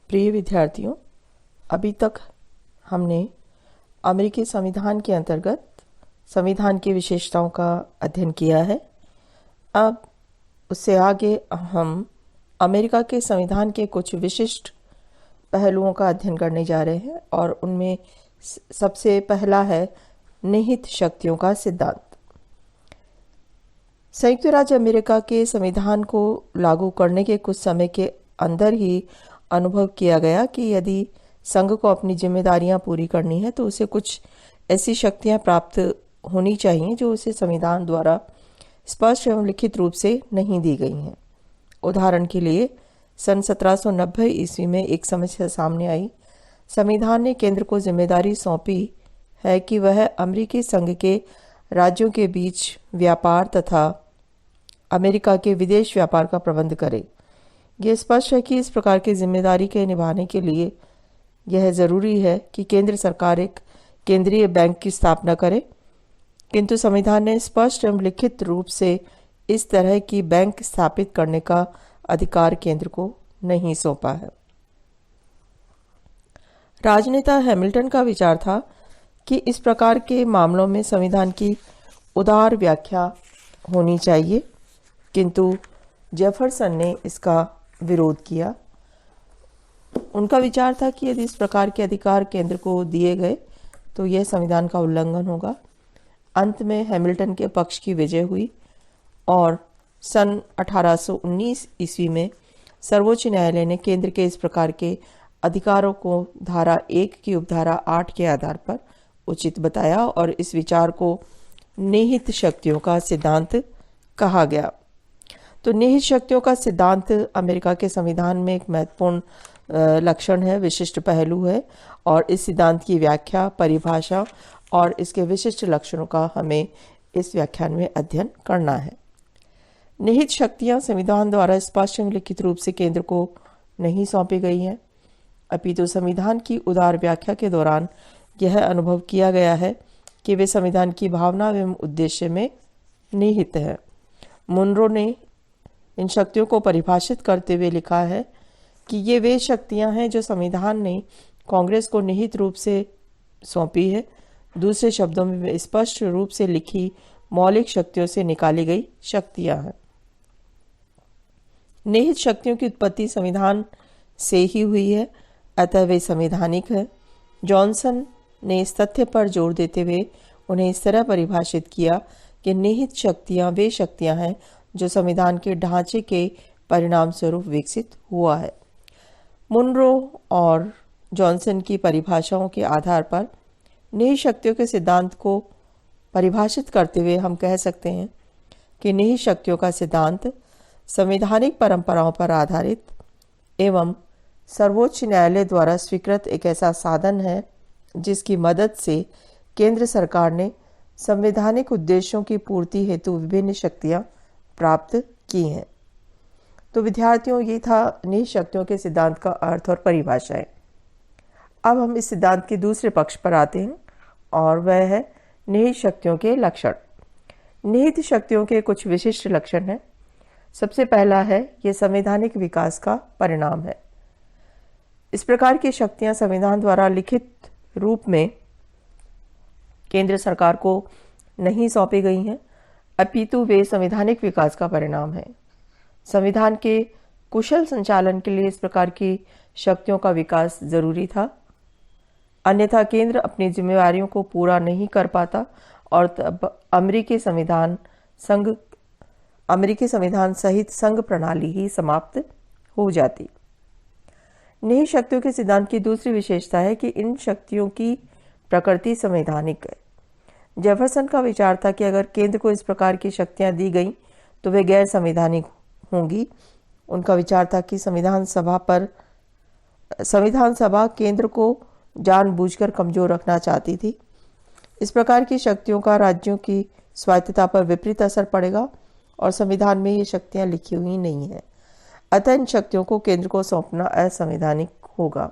प्रिय विद्यार्थियों, अभी तक हमने अमेरिकी संविधान के अंतर्गत संविधान की विशेषताओं का अध्ययन किया है। अब उससे आगे हम अमेरिका के संविधान के कुछ विशिष्ट पहलुओं का अध्ययन करने जा रहे हैं और उनमें सबसे पहला है निहित शक्तियों का सिद्धांत। संयुक्त राज्य अमेरिका के संविधान को लागू करने के कुछ समय के अंदर ही अनुभव किया गया कि यदि संघ को अपनी जिम्मेदारियां पूरी करनी है तो उसे कुछ ऐसी शक्तियां प्राप्त होनी चाहिए जो उसे संविधान द्वारा स्पष्ट एवं लिखित रूप से नहीं दी गई हैं। उदाहरण के लिए सन 1790 ईस्वी में एक समस्या सामने आई। संविधान ने केंद्र को जिम्मेदारी सौंपी है कि वह अमेरिकी संघ के राज्यों के बीच व्यापार तथा अमेरिका के विदेश व्यापार का प्रबंध करे। यह स्पष्ट है कि इस प्रकार की जिम्मेदारी के निभाने के लिए यह जरूरी है कि केंद्र सरकार एक केंद्रीय बैंक की स्थापना करे, किंतु संविधान ने स्पष्ट एवं लिखित रूप से इस तरह की बैंक स्थापित करने का अधिकार केंद्र को नहीं सौंपा है। राजनेता हैमिल्टन का विचार था कि इस प्रकार के मामलों में संविधान की उदार व्याख्या होनी चाहिए, किंतु जेफरसन ने इसका विरोध किया। उनका विचार था कि यदि इस प्रकार के अधिकार केंद्र को दिए गए तो यह संविधान का उल्लंघन होगा। अंत में हैमिल्टन के पक्ष की विजय हुई और सन 1819 ईस्वी में सर्वोच्च न्यायालय ने केंद्र के इस प्रकार के अधिकारों को धारा 1 की उपधारा 8 के आधार पर उचित बताया और इस विचार को निहित शक्तियों का सिद्धांत कहा गया। तो निहित शक्तियों का सिद्धांत अमेरिका के संविधान में एक महत्वपूर्ण लक्षण है, विशिष्ट पहलू है और इस सिद्धांत की व्याख्या, परिभाषा और इसके विशिष्ट लक्षणों का हमें इस व्याख्यान में अध्ययन करना है। निहित शक्तियां संविधान द्वारा स्पष्ट एवं लिखित रूप से केंद्र को नहीं सौंपी गई हैं, अपितु संविधान की उदार व्याख्या के दौरान यह अनुभव किया गया है कि वे संविधान की भावना एवं उद्देश्य में निहित है। मुनरो ने इन शक्तियों को परिभाषित करते हुए लिखा है कि ये वे शक्तियां हैं जो संविधान ने कांग्रेस को निहित रूप से सौंपी है। दूसरे शब्दों में वे स्पष्ट रूप से लिखी मौलिक शक्तियों से निकाली गई शक्तियां हैं। निहित शक्तियों की उत्पत्ति संविधान से ही हुई है, अतः वे संवैधानिक है। जॉनसन ने इस तथ्य पर जोर देते हुए उन्हें इस तरह परिभाषित किया कि निहित शक्तियां वे शक्तियां हैं जो संविधान के ढांचे के परिणाम स्वरूप विकसित हुआ है। मुनरो और जॉनसन की परिभाषाओं के आधार पर निहित शक्तियों के सिद्धांत को परिभाषित करते हुए हम कह सकते हैं कि निहित शक्तियों का सिद्धांत संवैधानिक परंपराओं पर आधारित एवं सर्वोच्च न्यायालय द्वारा स्वीकृत एक ऐसा साधन है जिसकी मदद से केंद्र सरकार ने संवैधानिक उद्देश्यों की पूर्ति हेतु विभिन्न शक्तियां प्राप्त की हैं। तो विद्यार्थियों, ये था निहित शक्तियों के सिद्धांत का अर्थ और परिभाषाएं। अब हम इस सिद्धांत के दूसरे पक्ष पर आते हैं और वह है निहित शक्तियों के लक्षण। निहित शक्तियों के कुछ विशिष्ट लक्षण हैं। सबसे पहला है, ये संवैधानिक विकास का परिणाम है। इस प्रकार की शक्तियां संविधान द्वारा लिखित रूप में केंद्र सरकार को नहीं सौंपी गई हैं, अपितु वे संवैधानिक विकास का परिणाम है। संविधान के कुशल संचालन के लिए इस प्रकार की शक्तियों का विकास जरूरी था, अन्यथा केंद्र अपनी जिम्मेदारियों को पूरा नहीं कर पाता और तब अमेरिकी संविधान सहित संघ प्रणाली ही समाप्त हो जाती। निहित शक्तियों के सिद्धांत की दूसरी विशेषता है कि इन शक्तियों की प्रकृति संवैधानिक है। जेफरसन का विचार था कि अगर केंद्र को इस प्रकार की शक्तियां दी गई तो वे गैर संवैधानिक होंगी। उनका विचार था कि संविधान सभा केंद्र को जानबूझकर कमजोर रखना चाहती थी। इस प्रकार की शक्तियों का राज्यों की स्वायत्तता पर विपरीत असर पड़ेगा और संविधान में ये शक्तियां लिखी हुई नहीं है, अतः इन शक्तियों को केंद्र को सौंपना असंवैधानिक होगा।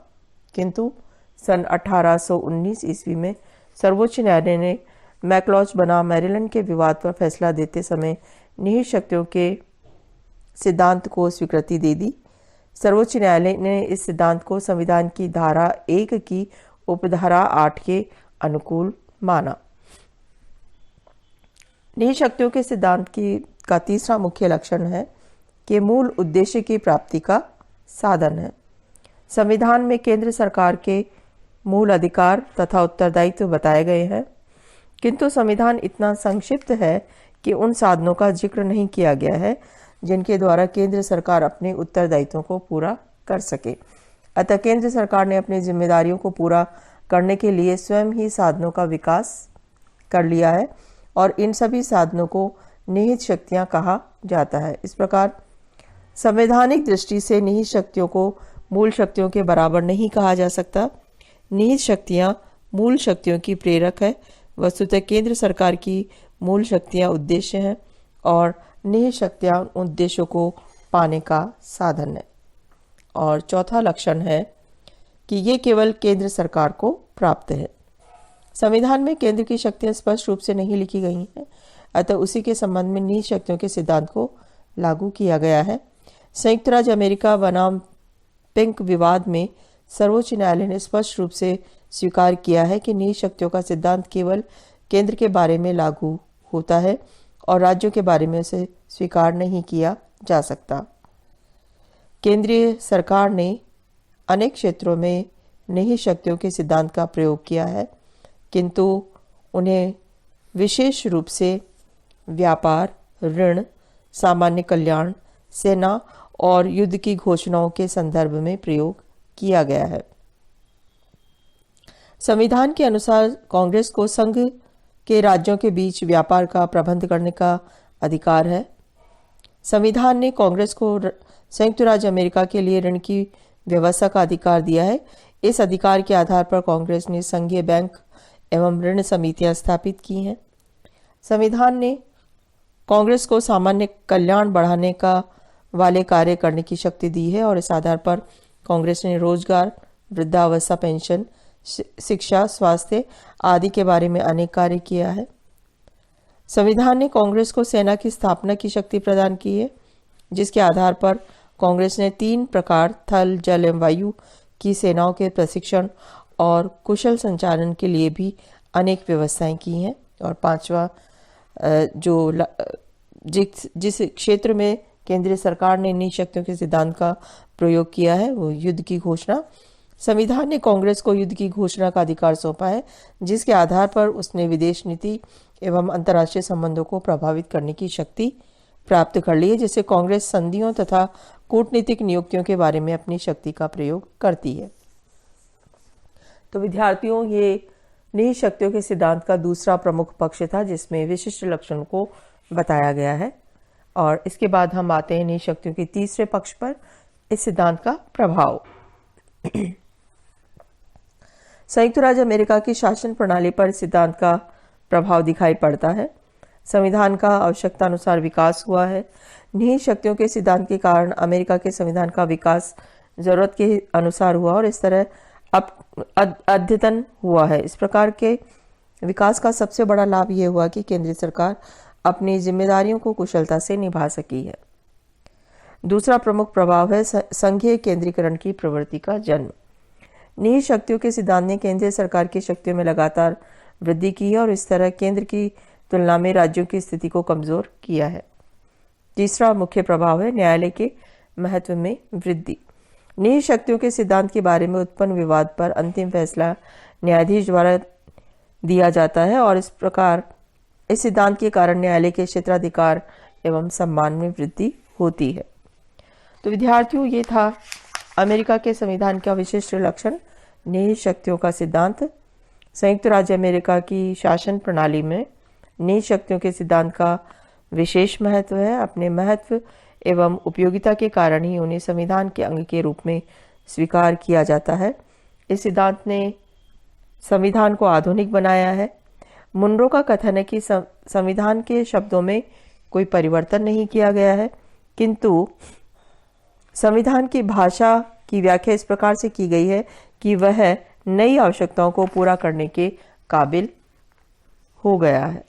किंतु सन 1819 ईस्वी में सर्वोच्च न्यायालय ने मैकलॉच बनाम मैरीलैंड के विवाद पर फैसला देते समय निहित शक्तियों के सिद्धांत को स्वीकृति दे दी। सर्वोच्च न्यायालय ने इस सिद्धांत को संविधान की धारा 1 की उपधारा 8 के अनुकूल माना। निहित शक्तियों के सिद्धांत का तीसरा मुख्य लक्षण है कि मूल उद्देश्य की प्राप्ति का साधन है। संविधान में केंद्र सरकार के मूल अधिकार तथा उत्तरदायित्व बताए गए हैं, किंतु संविधान इतना संक्षिप्त है कि उन साधनों का जिक्र नहीं किया गया है जिनके द्वारा केंद्र सरकार अपने उत्तरदायित्वों को पूरा कर सके। अतः केंद्र सरकार ने अपनी जिम्मेदारियों को पूरा करने के लिए स्वयं ही साधनों का विकास कर लिया है और इन सभी साधनों को निहित शक्तियां कहा जाता है। इस प्रकार संवैधानिक दृष्टि से निहित शक्तियों को मूल शक्तियों के बराबर नहीं कहा जा सकता। निहित शक्तियां मूल शक्तियों की प्रेरक है। वस्तुतः केंद्र सरकार की मूल शक्तियां उद्देश्य हैं और निहित शक्तियां उद्देश्यों को पाने का साधन है। और चौथा लक्षण है कि ये केवल केंद्र सरकार को प्राप्त है। संविधान में केंद्र की शक्तियां स्पष्ट रूप से नहीं लिखी गई हैं, अतः उसी के संबंध में निहित शक्तियों के सिद्धांत को लागू किया गया है। संयुक्त राज्य अमेरिका बनाम पिंक विवाद में सर्वोच्च न्यायालय ने स्पष्ट रूप से स्वीकार किया है कि निहित शक्तियों का सिद्धांत केवल केंद्र के बारे में लागू होता है और राज्यों के बारे में उसे स्वीकार नहीं किया जा सकता। केंद्रीय सरकार ने अनेक क्षेत्रों में निहित शक्तियों के सिद्धांत का प्रयोग किया है, किंतु उन्हें विशेष रूप से व्यापार, ऋण, सामान्य कल्याण, सेना और युद्ध की घोषणाओं के संदर्भ में प्रयोग किया गया है। संविधान के अनुसार कांग्रेस को संघ के राज्यों के बीच व्यापार का प्रबंध करने का अधिकार है। संविधान ने कांग्रेस को संयुक्त राज्य अमेरिका के लिए ऋण की व्यवस्था का अधिकार दिया है। इस अधिकार के आधार पर कांग्रेस ने संघीय बैंक एवं ऋण समितियां स्थापित की हैं। संविधान ने कांग्रेस को सामान्य कल्याण बढ़ाने का वाले कार्य करने की शक्ति दी है और इस आधार पर कांग्रेस ने रोजगार, वृद्धावस्था पेंशन, शिक्षा, स्वास्थ्य आदि के बारे में अनेक कार्य किया है। संविधान ने कांग्रेस को सेना की स्थापना की शक्ति प्रदान की है, जिसके आधार पर कांग्रेस ने 3 प्रकार थल, जल एवं वायु की सेनाओं के प्रशिक्षण और कुशल संचालन के लिए भी अनेक व्यवस्थाएं की हैं। और पांचवा, जिस क्षेत्र में केंद्रीय सरकार ने निहित शक्तियों के सिद्धांत का प्रयोग किया है, वो युद्ध की घोषणा। संविधान ने कांग्रेस को युद्ध की घोषणा का अधिकार सौंपा है, जिसके आधार पर उसने विदेश नीति एवं अंतर्राष्ट्रीय संबंधों को प्रभावित करने की शक्ति प्राप्त कर ली है, जिससे कांग्रेस संधियों तथा कूटनीतिक नियुक्तियों के बारे में अपनी शक्ति का प्रयोग करती है। तो विद्यार्थियों, ये निहित शक्तियों के सिद्धांत का दूसरा प्रमुख पक्ष था, जिसमें विशिष्ट लक्षणों को बताया गया है। और इसके बाद हम आते हैं निहित शक्तियों के तीसरे पक्ष पर, इस सिद्धांत का प्रभाव। संयुक्त राज्य अमेरिका की शासन प्रणाली पर सिद्धांत का प्रभाव दिखाई पड़ता है। संविधान का आवश्यकता अनुसार विकास हुआ है। निहित शक्तियों के सिद्धांत के कारण अमेरिका के संविधान का विकास जरूरत के अनुसार हुआ और इस तरह अद्यतन हुआ है। इस प्रकार के विकास का सबसे बड़ा लाभ यह हुआ कि केंद्रीय सरकार अपनी जिम्मेदारियों को कुशलता से निभा सकी है। दूसरा प्रमुख प्रभाव है संघीय केंद्रीकरण की प्रवृत्ति का जन्म। निहित शक्तियों के सिद्धांत ने केंद्रीय सरकार की शक्तियों में लगातार वृद्धि की है और इस तरह केंद्र की तुलना में राज्यों की स्थिति को कमजोर किया है। तीसरा मुख्य प्रभाव है न्यायालय के महत्व में वृद्धि। निहित शक्तियों के सिद्धांत के बारे में उत्पन्न विवाद पर अंतिम फैसला न्यायाधीश द्वारा दिया जाता है और इस प्रकार इस सिद्धांत के कारण न्यायालय के क्षेत्राधिकार एवं सम्मान में वृद्धि होती है। तो विद्यार्थियों, ये था अमेरिका के संविधान का विशिष्ट लक्षण, निहित शक्तियों का सिद्धांत। संयुक्त राज्य अमेरिका की शासन प्रणाली में निहित शक्तियों के सिद्धांत का विशेष महत्व है। अपने महत्व एवं उपयोगिता के कारण ही उन्हें संविधान के अंग के रूप में स्वीकार किया जाता है। इस सिद्धांत ने संविधान को आधुनिक बनाया है। मुनरो का कथन है कि संविधान के शब्दों में कोई परिवर्तन नहीं किया गया है, किंतु संविधान की भाषा की व्याख्या इस प्रकार से की गई है कि वह नई आवश्यकताओं को पूरा करने के काबिल हो गया है।